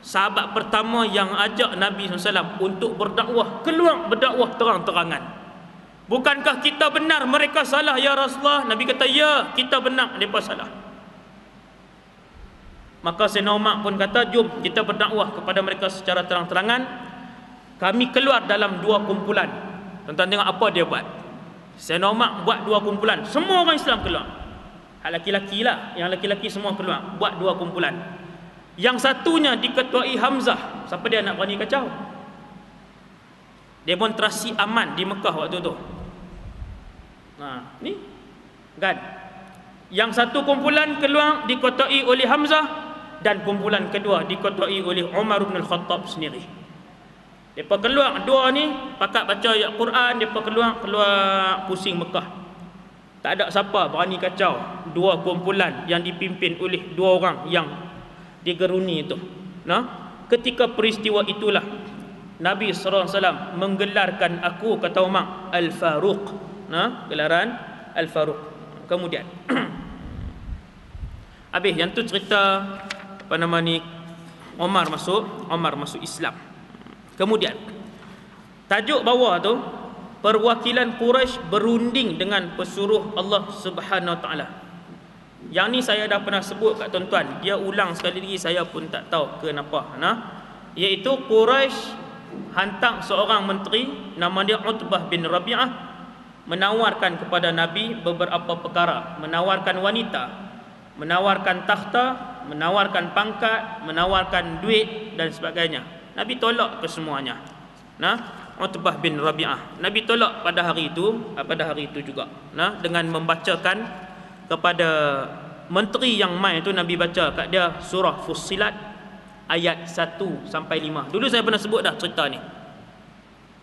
sahabat pertama yang ajak Nabi SAW untuk berdakwah, keluar berdakwah terang-terangan. Bukankah kita benar, mereka salah ya Rasulullah? Nabi kata, ya, kita benar, mereka salah. Maka Sayyidina Umar pun kata, jom kita berdakwah kepada mereka secara terang-terangan. Kami keluar dalam 2 kumpulan. Tuan-tuan tengok apa dia buat. Sayyidina Umar buat 2 kumpulan. Semua orang Islam keluar. Hak laki-laki lah, yang laki-laki semua keluar. Buat 2 kumpulan. Yang satunya diketuai Hamzah. Siapa dia nak berani kacau? Demonstrasi aman di Mekah waktu tu. Ni kan. Yang satu kumpulan keluar diketuai oleh Hamzah, dan kumpulan kedua diketuai oleh Umar bin Al-Khattab sendiri. Mereka keluar dua ni pakat baca ayat Quran, mereka keluar pusing Mekah. Tak ada siapa berani kacau 2 kumpulan yang dipimpin oleh 2 orang yang digeruni itu. Ketika peristiwa itulah Nabi SAW menggelarkan aku, kata Umar, Al-Faruq. Gelaran Al-Faruq. Kemudian habis yang tu cerita Umar masuk Islam. Kemudian tajuk bawah tu, perwakilan Quraisy berunding dengan pesuruh Allah Subhanahu Wa Taala. Yang ni saya dah pernah sebut kat tuan-tuan, dia ulang sekali lagi, saya pun tak tahu kenapa. Iaitu Quraisy hantar seorang menteri nama dia Utbah bin Rabi'ah menawarkan kepada Nabi beberapa perkara, menawarkan wanita, menawarkan takhta, menawarkan pangkat, menawarkan duit dan sebagainya. Nabi tolak kesemuanya. Utbah bin Rabi'ah, Nabi tolak pada hari itu juga. Dengan membacakan kepada menteri yang mai itu, Nabi baca kat dia surah Fussilat ayat 1 sampai 5. Dulu saya pernah sebut dah cerita ni.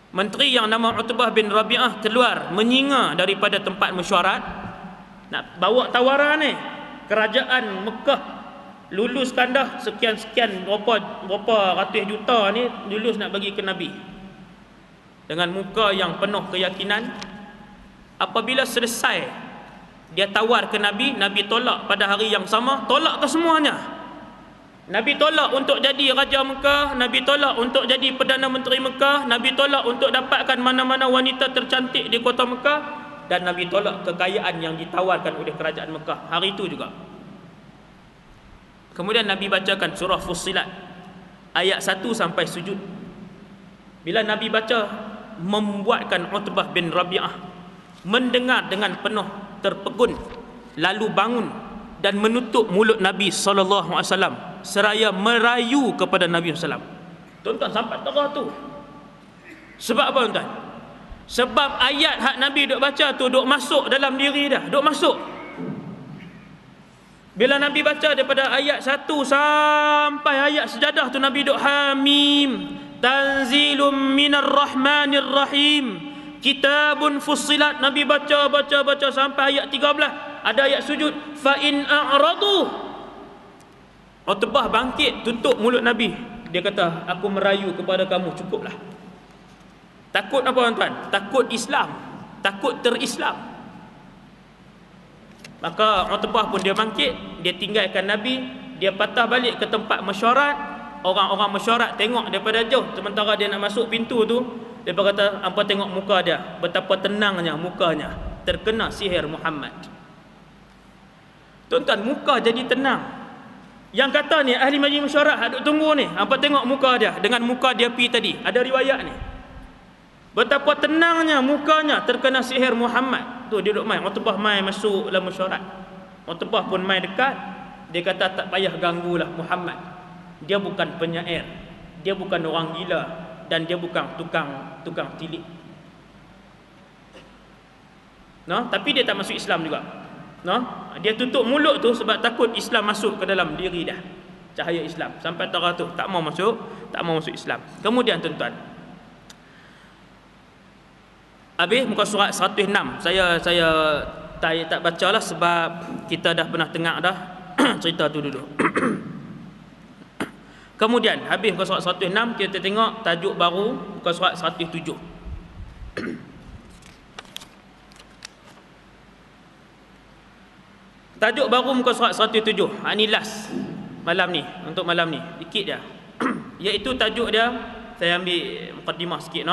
Menteri yang nama Utbah bin Rabi'ah keluar menyinga daripada tempat mesyuarat, nak bawa tawaran ni. Kerajaan Mekah luluskan dah sekian-sekian berapa ratus juta ni, lulus nak bagi ke Nabi. Dengan muka yang penuh keyakinan. Apabila selesai dia tawar ke Nabi, Nabi tolak pada hari yang sama, tolak ke semuanya. Nabi tolak untuk jadi Raja Mekah, Nabi tolak untuk jadi Perdana Menteri Mekah, Nabi tolak untuk dapatkan mana-mana wanita tercantik di kota Mekah, dan Nabi tolak kekayaan yang ditawarkan oleh kerajaan Mekah hari itu juga. Kemudian Nabi bacakan surah Fussilat ayat 1 sampai sujud. Bila Nabi baca, membuatkan Utbah bin Rabi'ah mendengar dengan penuh terpegun, lalu bangun dan menutup mulut Nabi SAW seraya merayu kepada Nabi SAW. Tuan-tuan, sampai terah tu. Sebab apa tuan-tuan? Sebab ayat hak Nabi duk baca tu duk masuk dalam diri dah, duk masuk. Bila Nabi baca daripada ayat 1 sampai ayat sejadah tu, Nabi duk Hamim tanzilum minar rahmanir rahim kitabun fussilat. Nabi baca sampai ayat 13. Ada ayat sujud, fa in a'radu. Utbah bangkit tutup mulut Nabi. Dia kata, aku merayu kepada kamu, cukuplah. Takut apa tuan-tuan? Takut Islam, takut terislam. Maka Utbah pun dia bangkit, dia tinggalkan Nabi, dia patah balik ke tempat mesyuarat. Orang-orang mesyuarat tengok daripada jauh, sementara dia nak masuk pintu tu, dia berkata, hampa tengok muka dia, betapa tenangnya mukanya, terkena sihir Muhammad. Tuan-tuan, muka jadi tenang. Yang kata ni ahli majlis mesyuarat duk tunggu ni, hampa tengok muka dia dengan muka dia pi tadi, ada riwayat ni. Betapa tenangnya mukanya, terkena sihir Muhammad. Tu dia duduk main, Utbah main masuk dalam mesyuarat. Utbah pun main dekat. Dia kata, tak payah ganggulah Muhammad. Dia bukan penyair, dia bukan orang gila, dan dia bukan tukang tilik. Tapi dia tak masuk Islam juga. Dia tutup mulut tu sebab takut Islam masuk ke dalam diri dah. cahaya Islam. Sampai tara tu tak mau masuk Islam. Kemudian tuan-tuan, habis muka surat 106. Saya tak bacalah sebab kita dah pernah tengok dah cerita tu dulu. Kemudian habis muka surat 106, kita tengok tajuk baru muka surat 107. Tajuk baru muka surat 107. Ini last malam ni, untuk malam ni dikit dia. Iaitu tajuk dia, saya ambil mukadimah sikit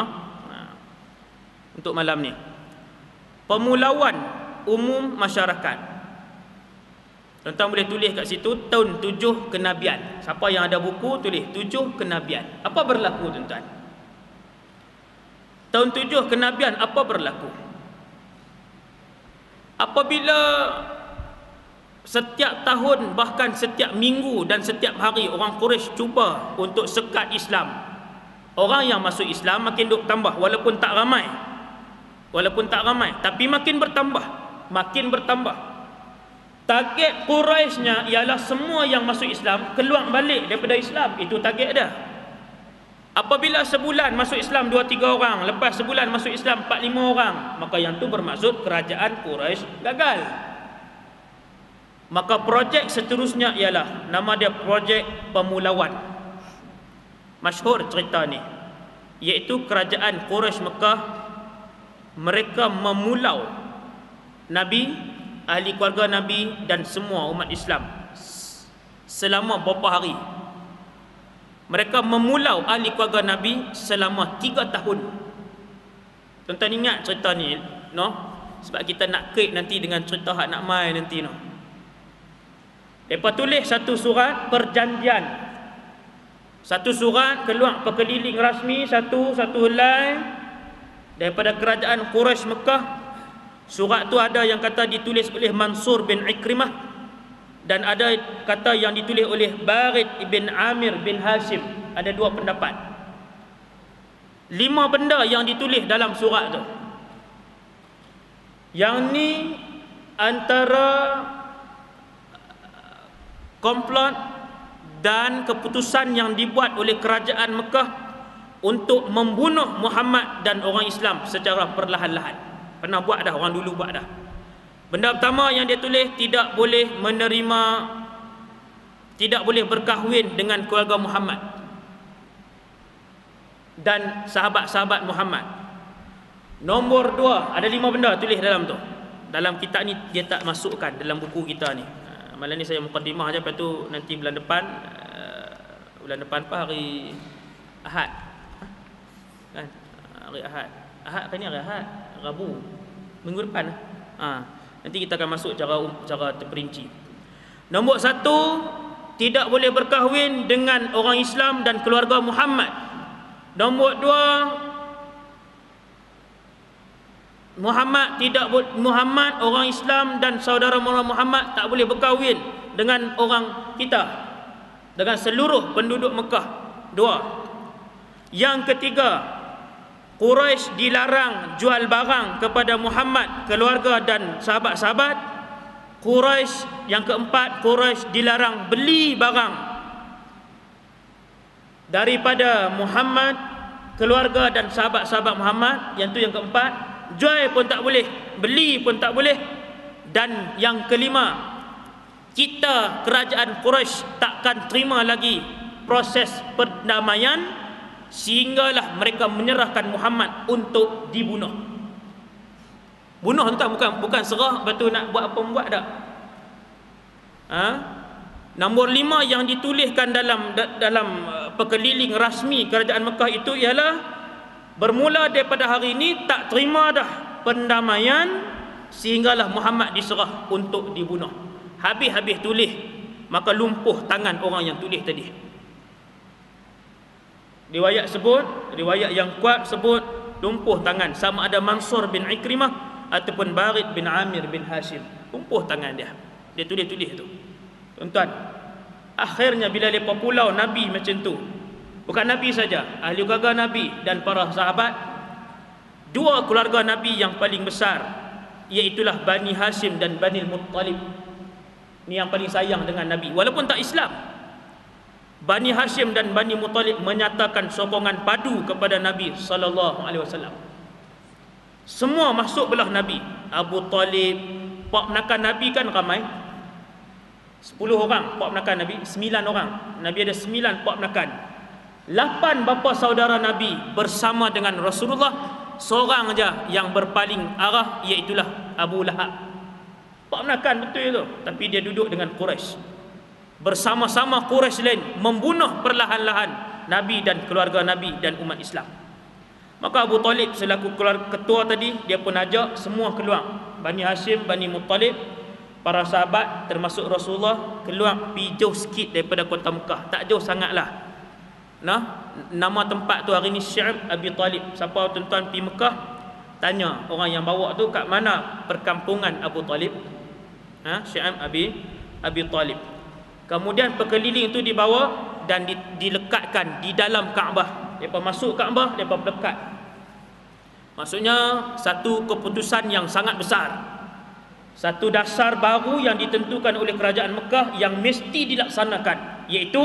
untuk malam ni. Pemulauan umum masyarakat. Tuan-tuan boleh tulis kat situ tahun 7 kenabian. Siapa yang ada buku tulis 7 kenabian. Apa berlaku tuan-tuan? Tahun 7 kenabian apa berlaku? Apabila setiap tahun, bahkan setiap minggu dan setiap hari orang Quraisy cuba untuk sekat Islam. Orang yang masuk Islam makin duk tambah, walaupun tak ramai, tapi makin bertambah. Target Quraisynya ialah semua yang masuk Islam keluar balik daripada Islam. Itu target dia. Apabila sebulan masuk Islam 2-3 orang, lepas sebulan masuk Islam 4-5 orang, maka yang tu bermaksud kerajaan Quraisy gagal. Maka projek seterusnya ialah, nama dia projek pemulauan. Masyhur cerita ni, iaitu kerajaan Quraisy Mekah, mereka memulau Nabi, ahli keluarga Nabi dan semua umat Islam selama beberapa hari. Mereka memulau ahli keluarga Nabi selama 3 tahun. Tuan-tuan ingat cerita ni, no? Sebab kita nak kait nanti dengan cerita hak nak mai nanti, no? Mereka tulis satu surat perjanjian. Satu surat keluar perkeliling rasmi, satu helai daripada kerajaan Quraisy Mekah. Surat tu ada yang kata ditulis oleh Mansur bin Ikrimah, dan ada kata yang ditulis oleh Barid bin Amir bin Hashim. Ada 2 pendapat. 5 benda yang ditulis dalam surat tu. Yang ni antara komplot dan keputusan yang dibuat oleh kerajaan Mekah untuk membunuh Muhammad dan orang Islam secara perlahan-lahan. Pernah buat dah, orang dulu buat dah. Benda pertama yang dia tulis, tidak boleh berkahwin dengan keluarga Muhammad dan sahabat-sahabat Muhammad. Nombor 2, ada 5 benda tulis dalam tu. Dalam kitab ni dia tak masukkan dalam buku kita ni. Malam ni saya mukadimah aja, lepas tu nanti bulan depan apa, hari Ahad. Kan? Hari Ahad. Ahad kan ni hari Ahad, Rabu. Minggu depan. Nanti kita akan masuk cara terperinci. Nombor 1, tidak boleh berkahwin dengan orang Islam dan keluarga Muhammad. Nombor 2, Muhammad orang Islam dan saudara Muhammad tak boleh berkahwin dengan orang kita, dengan seluruh penduduk Mekah. 2. Yang ketiga, Quraisy dilarang jual barang kepada Muhammad, keluarga dan sahabat-sahabat. Yang keempat, Quraisy dilarang beli barang daripada Muhammad, keluarga dan sahabat-sahabat Muhammad. Yang tu yang keempat. Jual pun tak boleh, beli pun tak boleh. Dan yang kelima, kita kerajaan Quraisy takkan terima lagi proses perdamaian sehinggalah mereka menyerahkan Muhammad untuk dibunuh. Bunuh tu bukan serah batu nak buat apa buat dak. Nombor 5 yang dituliskan dalam perkeliling rasmi kerajaan Mekah itu ialah, bermula daripada hari ini tak terima dah pendamaian sehinggalah Muhammad diserah untuk dibunuh. Habis tulis, maka lumpuh tangan orang yang tulis tadi. Riwayat yang kuat sebut lumpuh tangan, sama ada Mansur bin Ikrimah ataupun Barid bin Amir bin Hashim. Lumpuh tangan dia. Dia tulis tu. Tuan-tuan, akhirnya bila lepas pulau Nabi macam tu, bukan Nabi saja, ahli keluarga Nabi dan para sahabat, 2 keluarga Nabi yang paling besar, iaitulah Bani Hashim dan Bani Muttalib. Ni yang paling sayang dengan Nabi, walaupun tak Islam. Bani Hashim dan Bani Muttalib menyatakan sokongan padu kepada Nabi sallallahu alaihi wasallam. Semua masuk belah Nabi. Abu Talib, pak menakan Nabi kan ramai. 10 orang pak menakan Nabi, 9 orang. Nabi ada 9 pak menakan. 8 bapa saudara Nabi bersama dengan Rasulullah, seorang aja yang berpaling arah, iaitulah Abu Lahab. Pak menakan betul itu, tapi dia duduk dengan Quraisy. Bersama-sama Quraisy lain membunuh perlahan-lahan Nabi dan keluarga Nabi dan umat Islam. Maka Abu Talib selaku ketua tadi, dia pun ajak semua keluar. Bani Hashim, Bani Muttalib, para sahabat termasuk Rasulullah keluar pergi jauh sikit daripada kota Mekah. Tak jauh sangatlah. Nah, nama tempat tu hari ni Sy'ab Abi Talib. Siapa tuan-tuan pergi Mekah, tanya orang yang bawa tu kat mana perkampungan Abu Talib. Sy'ab Abi Talib. Kemudian perkeliling tu dibawa dan dilekatkan di dalam Kaabah. Depa masuk Kaabah, depa lekat. Maksudnya satu keputusan yang sangat besar. Satu dasar baru yang ditentukan oleh kerajaan Mekah yang mesti dilaksanakan, iaitu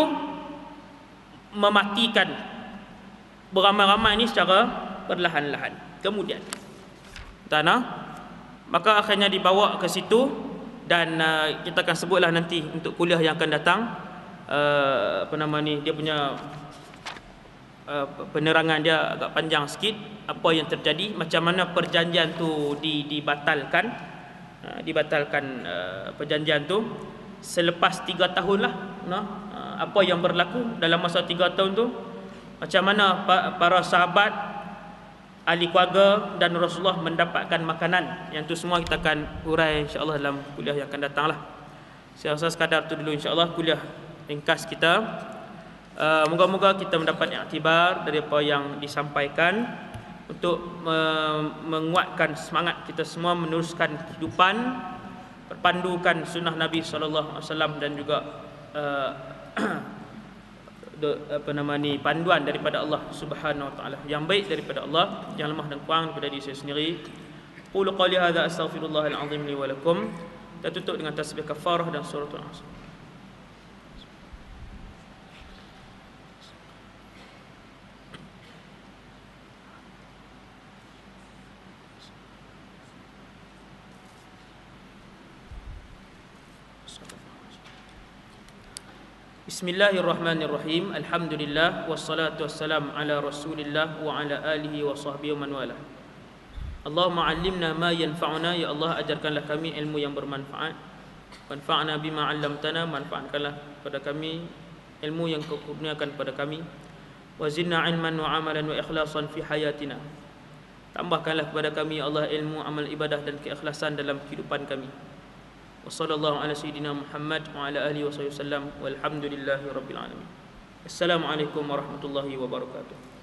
mematikan beramai-ramai ini secara perlahan-lahan. Kemudian maka akhirnya dibawa ke situ, dan kita akan sebutlah nanti untuk kuliah yang akan datang dia punya penerangan dia agak panjang sikit, apa yang terjadi, macam mana perjanjian tu dibatalkan perjanjian tu selepas 3 tahun lah. Apa yang berlaku dalam masa 3 tahun tu, macam mana para sahabat, ahli keluarga dan Rasulullah mendapatkan makanan. Yang tu semua kita akan urai insya-Allah dalam kuliah yang akan datang lah. Saya rasa sekadar tu dulu insya-Allah kuliah ringkas kita. Moga-moga kita mendapat iktibar dari apa yang disampaikan untuk menguatkan semangat kita semua meneruskan kehidupan berpandukan sunnah Nabi sallallahu alaihi wasallam, dan juga panduan daripada Allah Subhanahu wa taala, yang baik daripada Allah, yang lemah dan kurang daripada diri saya sendiri. Qul qali hadza astaghfirullahal azim li wa lakum. Kita tutup dengan tasbih kafarah dan suratul Asr. Bismillahirrahmanirrahim. Alhamdulillah wassalatu wassalam ala Rasulillah wa ala alihi wa sahbihi wa man wala. Allahumma 'allimna ma yanfa'una, ya Allah ajarkanlah kami ilmu yang bermanfaat. Wanfa'na bima 'allamtana, manfaatkanlah pada kami ilmu yang Kau kurniakan kepada kami. Wa zidna 'ilman wa 'amalan wa ikhlasan fi hayatina. Tambahkanlah kepada kami ya Allah ilmu, amal ibadah dan keikhlasan dalam kehidupan kami. Wassallallahu ala sayyidina Muhammad wa ala alihi wasallam walhamdulillahi rabbil alamin. Assalamualaikum warahmatullahi wabarakatuh.